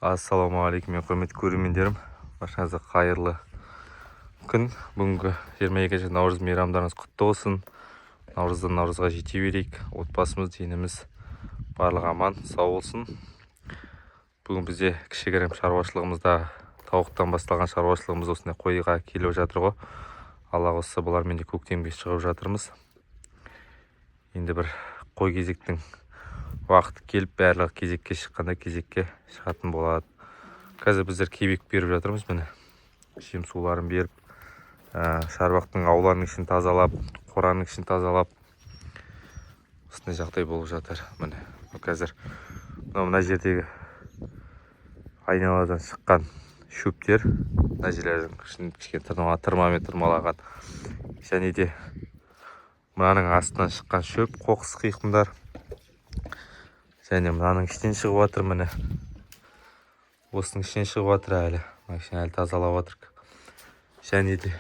Ассалаумағалейкум, құрметті көрермендерім. Баршаңызға қайырлы күн. Бүгінгі 22 наурыз мейрамдарыңыз құтты болсын. Наурыздан наурызға жете берейік. Отбасымыз, деніміз барлығы аман, сау болсын. Бүгін бізде кішігірім шаруашылығымызда тауықтан басталған шаруашылығымыз осындай қойға келіп жатыр ғой. Алла қаласа бұлармен де көктемге шығып жатырмыз. Енді бір қой кезектің уақыты келіп, барлығы кезекке шыққанда кезекке шығатын болады. Қазір біздер кебек беріп жатырмыз, міне. Жем суларын беріп, шаруақтың ауланың ішін тазалап, қораның ішін тазалап, осындай жағдай болып жатыр. Міне, қазір мына жердегі айналадан шыққан шөптер, мына жерлердің кішкене тырмамен тырмалаған. Және де мынаның астынан шыққан шөп, қоқыс қиқымдар. Және мынаның ішінен шығып жатыр, міне. Осының ішінен шығып жатыр әлі. Әлі тазалап жатыр. Және де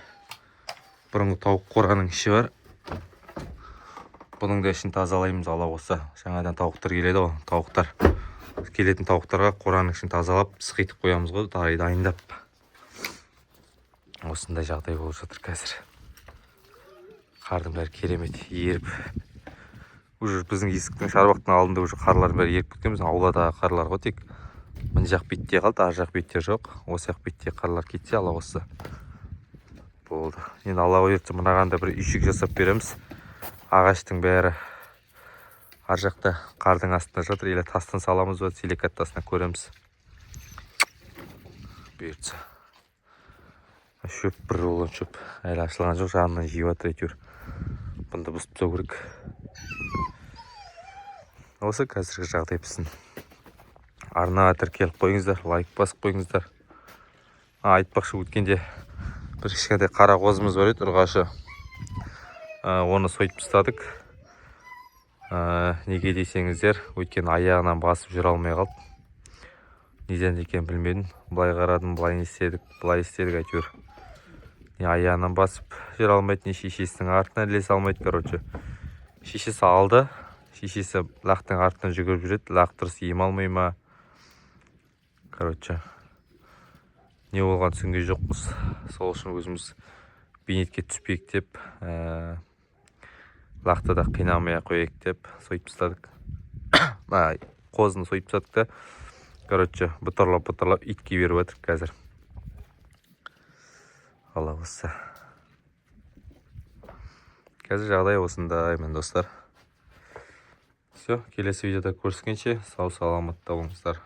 бұрынғы тауық қораның іші бар. Бұның да ішін тазалаймыз, Алла қаласа. Жаңадан тауықтар келеді ғой. Тауықтар келетін тауықтарға қораның ішін тазалап, сықитып қоямыз ғой, дайындап. Осындай жағдай болып жатыр қазір. Қардың бәрі керемет еріп. Уже біздің есіктің шаруақтың алдында уже қарлардың бәрі еріп кеткен. Біздің ауладағы қарлар ғой, тек мына жақ бетте қалды, ар жақ бетте жоқ. Осы жақ бетте қарлар кетсе, Алла қаласа болды. Енді Алла бұйыртса мынағанда бір үйшік жасап береміз. Ағаштың бәрі ар жақта қардың астында жатыр. Или тастан саламыз ба, силикат тастан көреміз. Бұйыртса. Шөп, бір рулон шөп. Әлі ашылған жоқ, жанынан жиіп жатыр әйтеуір. Бұнды бұзып тастау керек. Осы қазіргі жағдай біздің. Арнаға тіркеліп қойыңыздар, лайк басып қойыңыздар. Айтпақшы, өткенде бір кішкентай қара қозымыз бар еді, ұрғашы. Оны сойып тастадық. Неге десеңіздер, өйткені аяғынан басып жүре алмай қалды. Неден екен білмедім. Былай қарадым, былай істедік әйтеуір. Не аяғынан басып жүре алмайды, не шешесінің артынан ілесе алмайды, короче. Шешесі алды. Шешесі лақтың артынан жүгіріп жүреді. Лақ дұрыс ем алмай ма? Короче, не болған түсінген жоқпыз. Сол үшін өзіміз бейнетке түспейік деп, лақты да қинамай қояйық деп сойып тастадық. Қозыны сойып тастадық та, короче, бұтырлап итке беріп жатыр қазір. Алла қаласа. Қазір жағдай осындай, мен достар. Все, келесі видеода көріскенше сау саламатта болыңыздар.